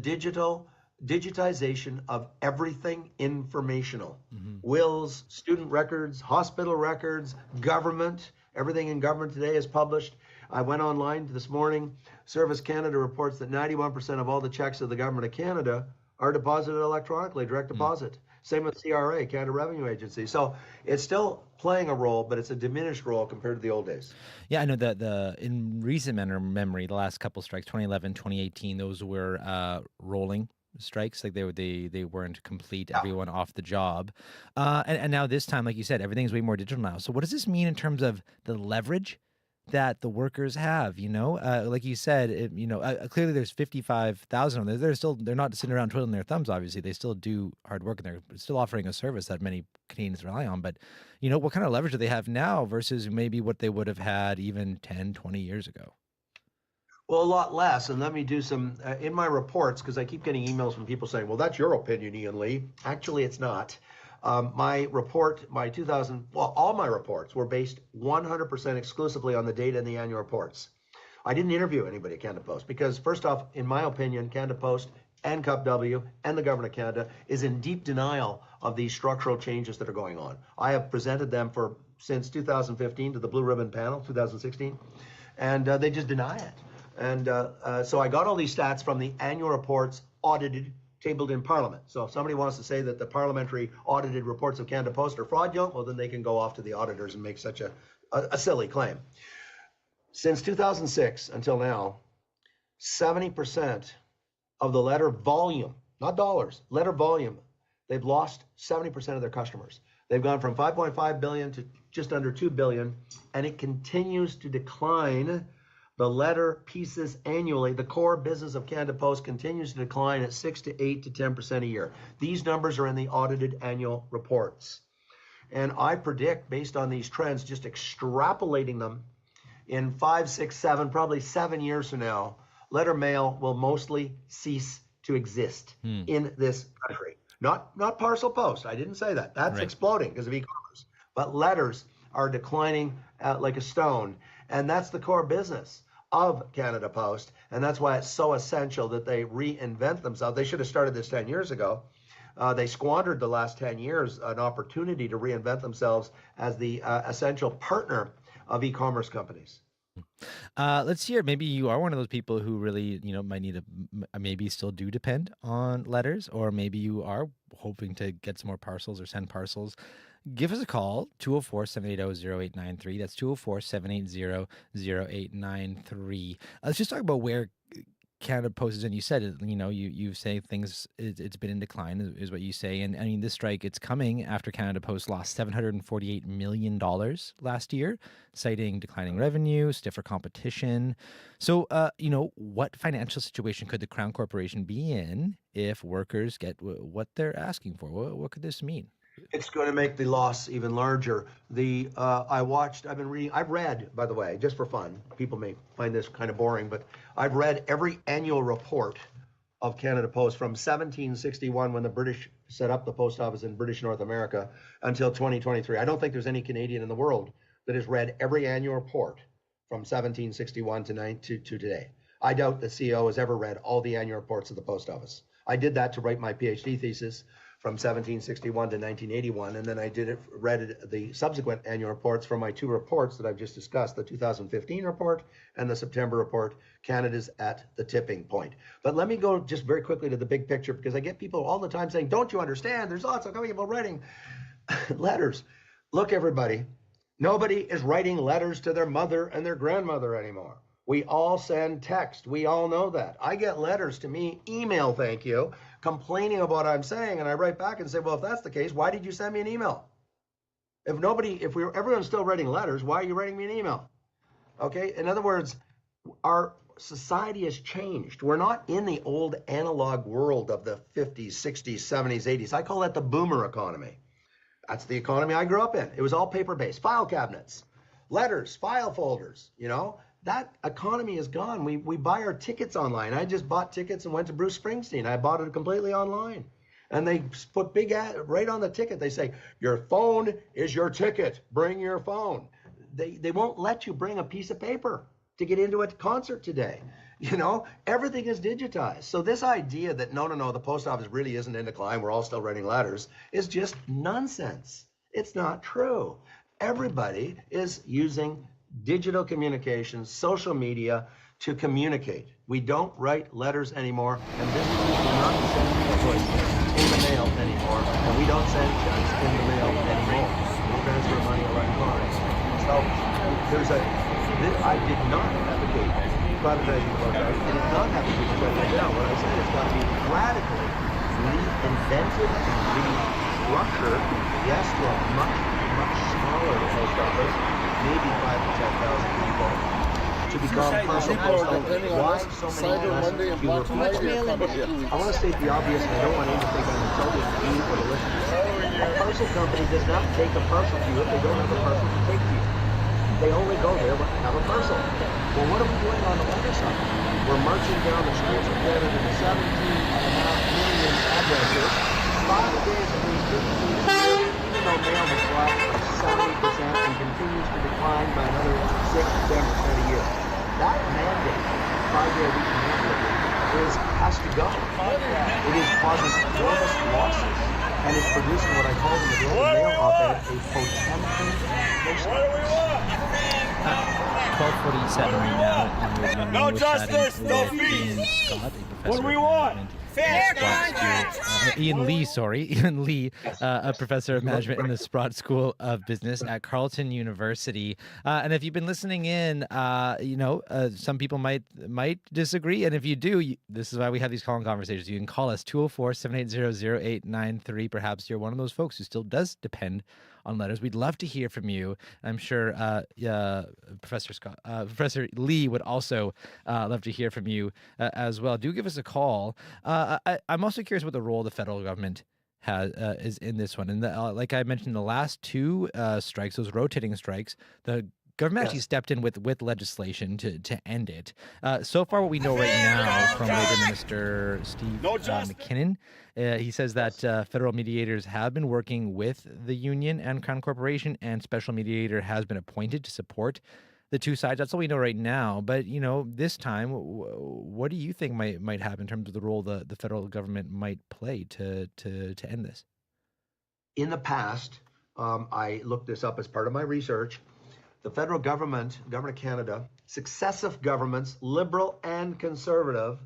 digitization of everything informational. Wills, student records, hospital records, government. Everything in government today is published. I went online this morning. Service Canada reports that 91% of all the checks of the government of Canada are deposited electronically, direct deposit. Same with CRA, Canada Revenue Agency. So it's still playing a role, but it's a diminished role compared to the old days.
Yeah, I know that in recent memory, the last couple strikes, 2011, 2018, those were rolling strikes. Like they weren't complete, everyone off the job. And now this time, like you said, everything's way more digital now. So what does this mean in terms of the leverage that the workers have? Like you said, clearly there's 55,000 of them. They're not sitting around twiddling their thumbs. Obviously, they still do hard work and they're still offering a service that many Canadians rely on. But what kind of leverage do they have now versus maybe what they would have had even 10, 20 years ago?
Well, a lot less. And let me do some in my reports, because I keep getting emails from people saying, well, that's your opinion, Ian Lee. Actually, it's not. My report, all my reports were based 100% exclusively on the data in the annual reports. I didn't interview anybody at Canada Post because, first off, in my opinion, Canada Post and CUPW and the Government of Canada is in deep denial of these structural changes that are going on. I have presented them since 2015 to the Blue Ribbon Panel, 2016, and they just deny it. And so I got all these stats from the annual reports audited, tabled in Parliament. So if somebody wants to say that the parliamentary audited reports of Canada Post are fraudulent, well, then they can go off to the auditors and make such a silly claim. Since 2006 until now, 70% of the letter volume, not dollars, letter volume, they've lost 70% of their customers. They've gone from 5.5 billion to just under 2 billion, and it continues to decline. The letter pieces annually, the core business of Canada Post continues to decline at 6 to 8 to 10% a year. These numbers are in the audited annual reports. And I predict, based on these trends, just extrapolating them, in 5, 6, 7, probably 7 years from now, letter mail will mostly cease to exist in this country. Not parcel post, I didn't say that. That's exploding because of e-commerce. But letters are declining like a stone. And that's the core business of Canada Post, and that's why it's so essential that they reinvent themselves. They should have started this 10 years ago. They squandered the last 10 years an opportunity to reinvent themselves as the essential partner of e-commerce companies.
Let's hear. Maybe you are one of those people who really, might need maybe still do depend on letters, or maybe you are hoping to get some more parcels or send parcels. Give us a call, 204-780-0893. That's 204-780-0893. Let's just talk about where Canada Post is in. You said, you say things, it's been in decline, is what you say. And I mean, this strike, it's coming after Canada Post lost $748 million last year, citing declining revenue, stiffer competition. So, what financial situation could the Crown Corporation be in if workers get what they're asking for? What could this mean?
It's going to make the loss even larger. I've read, by the way, just for fun, people may find this kind of boring, but I've read every annual report of Canada Post from 1761, when the British set up the post office in British North America, until 2023. I don't think there's any Canadian in the world that has read every annual report from 1761 to today. I doubt the CEO has ever read all the annual reports of the post office. I did that to write my PhD thesis from 1761 to 1981, and then I read the subsequent annual reports from my two reports that I've just discussed, the 2015 report and the September report. Canada's at the tipping point. But let me go just very quickly to the big picture, because I get people all the time saying, don't you understand? There's lots of people writing letters. Look, everybody, nobody is writing letters to their mother and their grandmother anymore. We all send text. We all know that. I get letters to me, email, thank you, complaining about what I'm saying, and I write back and say, well, if that's the case, why did you send me an email? If everyone's still writing letters, why are you writing me an email? Okay, in other words, our society has changed. We're not in the old analog world of the 50s, 60s, 70s, 80s. I call that the boomer economy. That's the economy I grew up in. It was all paper-based, file cabinets, letters, file folders, That economy is gone. We buy our tickets online. I just bought tickets and went to Bruce Springsteen. I bought it completely online. And they put big ad right on the ticket. They say, your phone is your ticket. Bring your phone. They won't let you bring a piece of paper to get into a concert today. Everything is digitized. So this idea that no, the post office really isn't in decline, we're all still writing letters, is just nonsense. It's not true. Everybody is using digital communications, social media to communicate. We don't write letters anymore, and businesses do not send invoices in the mail anymore, and we don't send checks in the mail anymore. We transfer money electronically. So I did not advocate privatizing the post office. I did not advocate shutting it down. What I said is got to be radically reinvented and restructured, yes, to a much, much smaller post office, maybe 5,000 to 10,000 people, to become personal post office. Why so many less fewer people? I want to state the obvious, and I don't want anyone to think I'm insulting you or the listeners. A parcel company does not take a parcel to you if they don't have a parcel to take to you. They only go there when they have a parcel. Well, what are we doing on the other side? We're marching down the streets of Canada to 17.5 million addresses, 5 days a week, 15 years, even though mail has dropped 70% and continues to decline by another 6 to 10% a year. That mandate, 5-day-a-week mandate, has to go. It is causing enormous losses and is producing what I call in the Globe and Mail op-ed a Potemkin post office.
12:47 right now.
No justice, no peace.
Scott,
What do we want? Fair
contracts. Ian Lee, a professor of management in the Sprott School of Business at Carleton University. And if you've been listening in, some people might disagree. And if you do, this is why we have these calling conversations. You can call us 204-780-0893. Perhaps you're one of those folks who still does depend on letters. We'd love to hear from you. I'm sure Professor Lee would also love to hear from you as well. Do give us a call. I'm also curious what the role of the federal government is in this one. And like I mentioned, the last two strikes, those rotating strikes, the government actually stepped in with legislation to end it. So far, what we know right now from Labor Minister Steve McKinnon, he says that federal mediators have been working with the union and Crown Corporation, and special mediator has been appointed to support the two sides. That's all we know right now. But, this time, what do you think might happen in terms of the role the federal government might play to end this?
In the past, I looked this up as part of my research. The federal government of Canada, successive governments, liberal and conservative,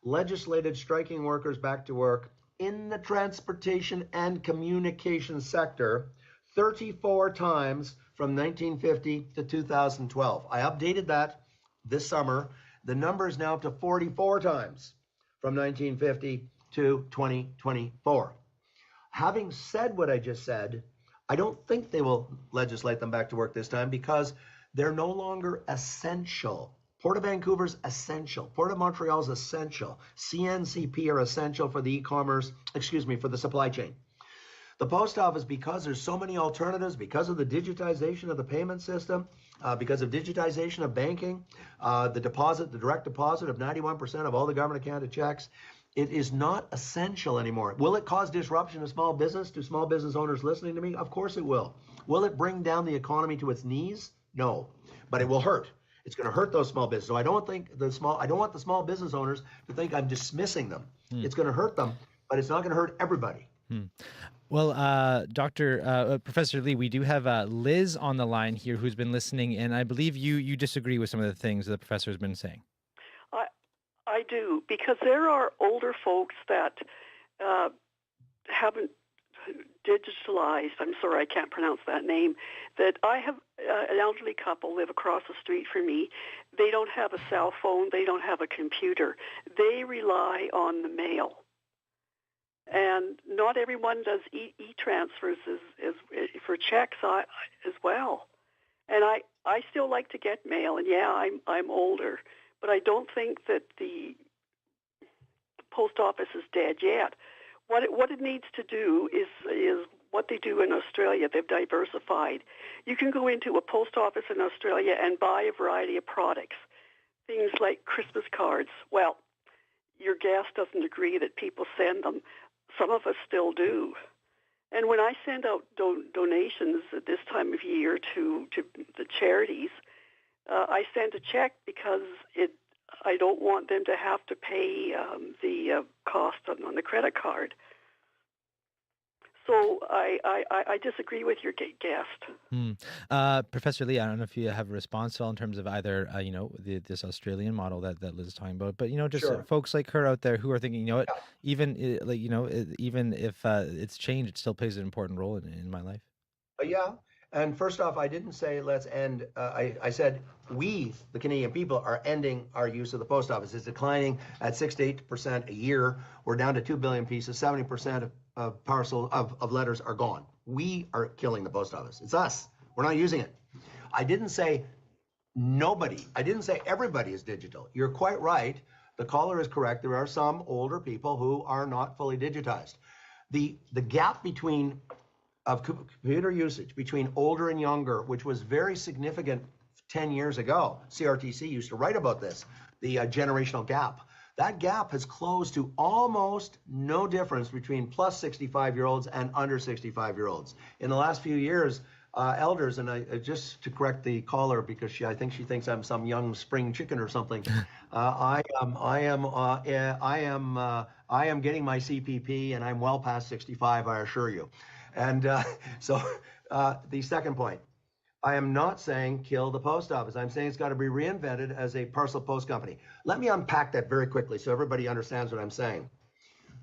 legislated striking workers back to work in the transportation and communication sector 34 times from 1950 to 2012. I updated that this summer. The number is now up to 44 times from 1950 to 2024. Having said what I just said, I don't think they will legislate them back to work this time because they're no longer essential. Port of Vancouver's essential. Port of Montreal's essential. CNCP are essential for the for the supply chain. The post office, because there's so many alternatives, because of the digitization of the payment system, because of digitization of banking, the direct deposit of 91% of all the Government of Canada checks, it is not essential anymore. Will it cause disruption to small business, to small business owners listening to me? Of course it will. Will it bring down the economy to its knees? No, but it will hurt. It's going to hurt those small businesses. So I don't want the small business owners to think I'm dismissing them. It's going to hurt them, but it's not going to hurt everybody.
Well, Professor Lee, we do have Liz on the line here who's been listening, and I believe you disagree with some of the things the professor has been saying.
I do, because there are older folks that haven't digitalized. I'm sorry, I can't pronounce that name. That I have an elderly couple live across the street from me. They don't have a cell phone. They don't have a computer. They rely on the mail. And not everyone does e-transfers for checks as well. And I still like to get mail. And yeah, I'm older, but I don't think that the post office is dead yet. What it needs to do is what they do in Australia. They've diversified. You can go into a post office in Australia and buy a variety of products, things like Christmas cards. Well, your guest doesn't agree that people send them. Some of us still do. And when I send out donations at this time of year to the charities, I send a check because I don't want them to have to pay the cost on the credit card. So I disagree with your guest.
Professor Lee, I don't know if you have a response to all in terms of either, this Australian model that Liz is talking about, but, just
Sure.
folks like her out there who are thinking, even if it's changed, it still plays an important role in my life.
Yeah. And first off, I didn't say let's end. I said we, the Canadian people, are ending our use of the post office. It's declining at 6 to 8% a year. We're down to 2 billion pieces. 70% of parcel of letters are gone. We are killing the post office. It's us. We're not using it. I didn't say nobody. I didn't say everybody is digital. You're quite right. The caller is correct. There are some older people who are not fully digitized. The gap of computer usage between older and younger, which was very significant 10 years ago. CRTC used to write about this, the generational gap. That gap has closed to almost no difference between plus 65-year-olds and under 65-year-olds. In the last few years, elders, and I just to correct the caller because I think she thinks I'm some young spring chicken or something. I am getting my CPP and I'm well past 65, I assure you. And so the second point, I am not saying kill the post office. I'm saying it's got to be reinvented as a parcel post company. Let me unpack that very quickly so everybody understands what I'm saying.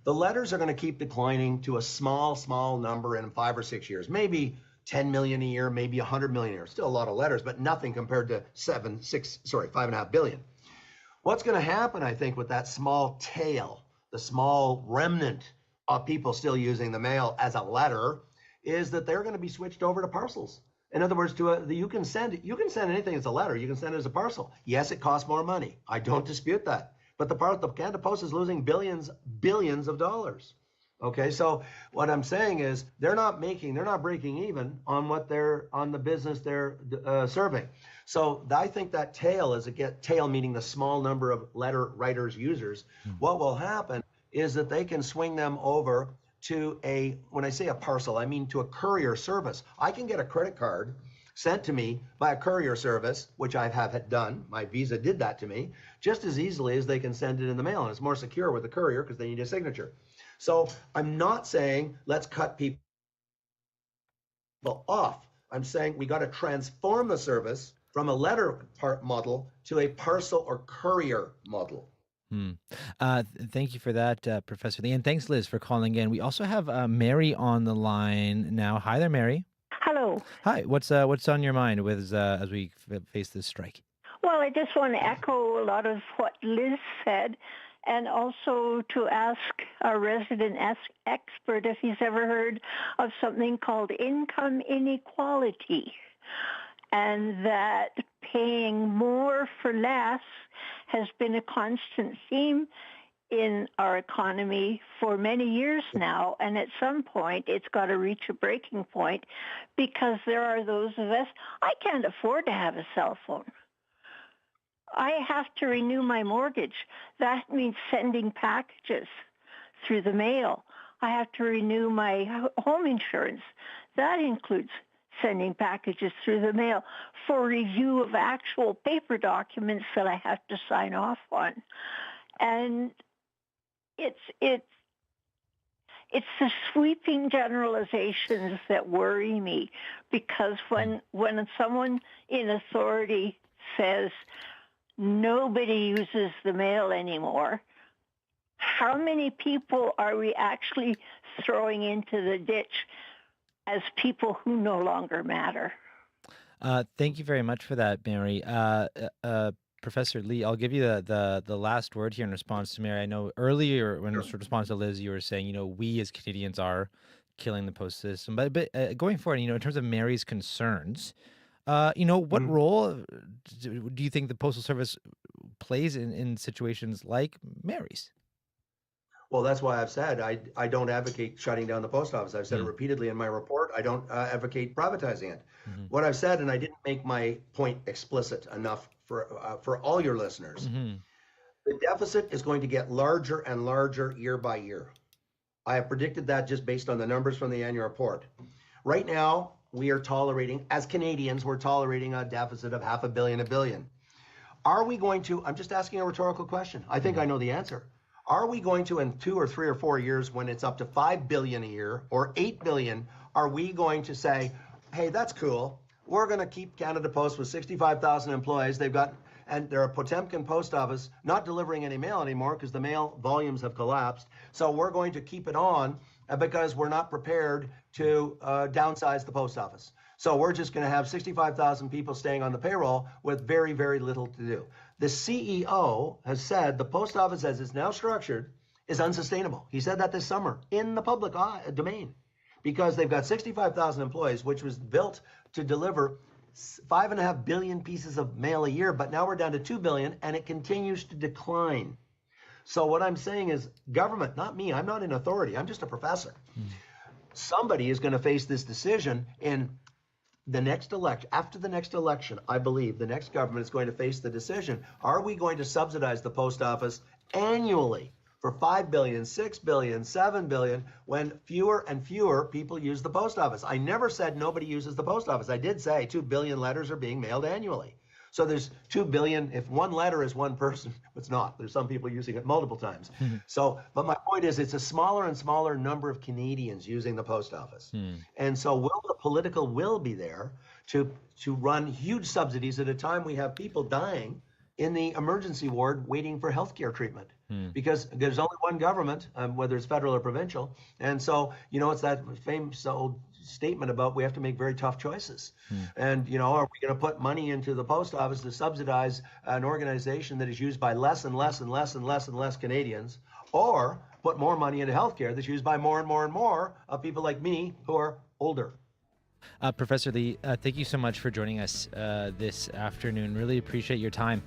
The letters are going to keep declining to a small number in 5 or 6 years, maybe 10 million a year, maybe 100 million a year. Still a lot of letters, but nothing compared to 5.5 billion. What's going to happen, I think, with that small tail, the small remnant of people still using the mail as a letter, is that they're going to be switched over to parcels. In other words, you can send anything as a letter. You can send it as a parcel. Yes, it costs more money. I don't dispute that. But the Canada Post is losing billions of dollars. Okay, so what I'm saying is they're not breaking even on the business they're serving. So I think that tail tail meaning the small number of letter writers, users. What will happen is that they can swing them over to when I say a parcel, I mean to a courier service. I can get a credit card sent to me by a courier service, which I have done. My Visa did that to me, just as easily as they can send it in the mail. And it's more secure with a courier because they need a signature. So I'm not saying let's cut people off. I'm saying we got to transform the service from a letter model to a parcel or courier model.
Thank you for that, Professor Lee. And thanks, Liz, for calling in. We also have Mary on the line now. Hi there, Mary.
Hello.
Hi. What's on your mind as we face this strike?
Well, I just want to echo a lot of what Liz said, and also to ask our resident expert if he's ever heard of something called income inequality, and that paying more for less has been a constant theme in our economy for many years now, and at some point it's got to reach a breaking point because there are those of us, I can't afford to have a cell phone. I have to renew my mortgage. That means sending packages through the mail. I have to renew my home insurance. That includes sending packages through the mail for review of actual paper documents that I have to sign off on. And it's the sweeping generalizations that worry me, because when someone in authority says nobody uses the mail anymore, how many people are we actually throwing into the ditch as people who no longer matter?
Thank you very much for that, Mary. Professor Lee, I'll give you the last word here in response to Mary. I know earlier when in response to Liz, you were saying, we as Canadians are killing the post system. But going forward, in terms of Mary's concerns, what role do you think the Postal Service plays in situations like Mary's?
Well, that's why I've said I don't advocate shutting down the post office. I've said it repeatedly in my report. I don't advocate privatizing it. What I've said, and I didn't make my point explicit enough for all your listeners, the deficit is going to get larger and larger year by year. I have predicted that just based on the numbers from the annual report. Right now, we are tolerating, as Canadians, we're tolerating a deficit of $500 million, $1 billion. Are we going to, I'm just asking a rhetorical question. I think I know the answer. Are we going to, in 2 or 3 or 4 years, when it's up to $5 billion a year or $8 billion, are we going to say, hey, that's cool. We're going to keep Canada Post with 65,000 employees. And they're a Potemkin post office, not delivering any mail anymore because the mail volumes have collapsed. So we're going to keep it on because we're not prepared to downsize the post office. So we're just going to have 65,000 people staying on the payroll with very, very little to do. The CEO has said the post office as it's now structured is unsustainable. He said that this summer in the public domain because they've got 65,000 employees, which was built to deliver 5.5 billion pieces of mail a year, but now we're down to 2 billion and it continues to decline. So what I'm saying is government, not me, I'm not in authority, I'm just a professor. Somebody is going to face this decision in the next election. After the next election, I believe the next government is going to face the decision. Are we going to subsidize the post office annually for 5 billion, 6 billion, 7 billion when fewer and fewer people use the post office? I never said nobody uses the post office. I did say 2 billion letters are being mailed annually. So there's 2 billion, if one letter is one person, it's not. There's some people using it multiple times. But my point is it's a smaller and smaller number of Canadians using the post office. And so will the political will be there to run huge subsidies at a time we have people dying in the emergency ward waiting for healthcare treatment? Because there's only one government, whether it's federal or provincial. And so, it's that famous old statement about we have to make very tough choices. And, are we going to put money into the post office to subsidize an organization that is used by less and less and less and less and less Canadians, or put more money into healthcare that's used by more and more and more of people like me who are older?
Professor Lee, thank you so much for joining us this afternoon. Really appreciate your time.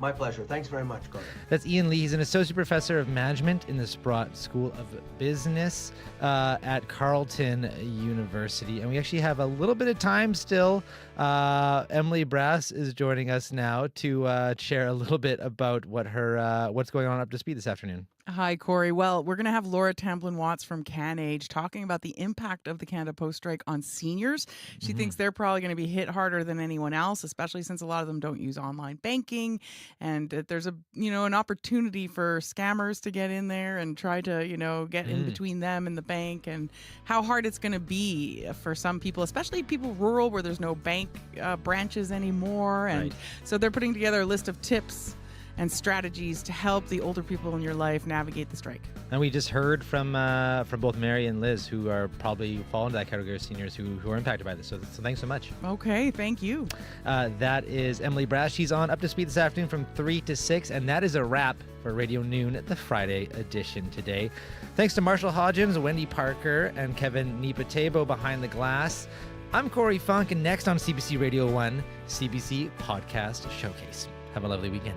My pleasure. Thanks very much, Gordon.
That's Ian Lee. He's an associate professor of management in the Sprott School of Business at Carleton University. And we actually have a little bit of time still. Emily Brass is joining us now to share a little bit about what's going on up to speed this afternoon.
Hi, Corey. Well, we're going to have Laura Tamblin-Watts from CanAge talking about the impact of the Canada Post strike on seniors. She thinks they're probably going to be hit harder than anyone else, especially since a lot of them don't use online banking, and that there's an opportunity for scammers to get in there and try to, get in between them and the bank, and how hard it's going to be for some people, especially people rural where there's no bank branches anymore. And so they're putting together a list of tips and strategies to help the older people in your life navigate the strike.
And we just heard from both Mary and Liz, who are probably fall into that category of seniors who are impacted by this. So thanks so much.
Okay, thank you.
That is Emily Brass. She's on Up to Speed this afternoon from 3 to 6. And that is a wrap for Radio Noon, the Friday edition today. Thanks to Marshall Hodgins, Wendy Parker, and Kevin Nipatebo behind the glass. I'm Corey Funk, and next on CBC Radio 1, CBC Podcast Showcase. Have a lovely weekend.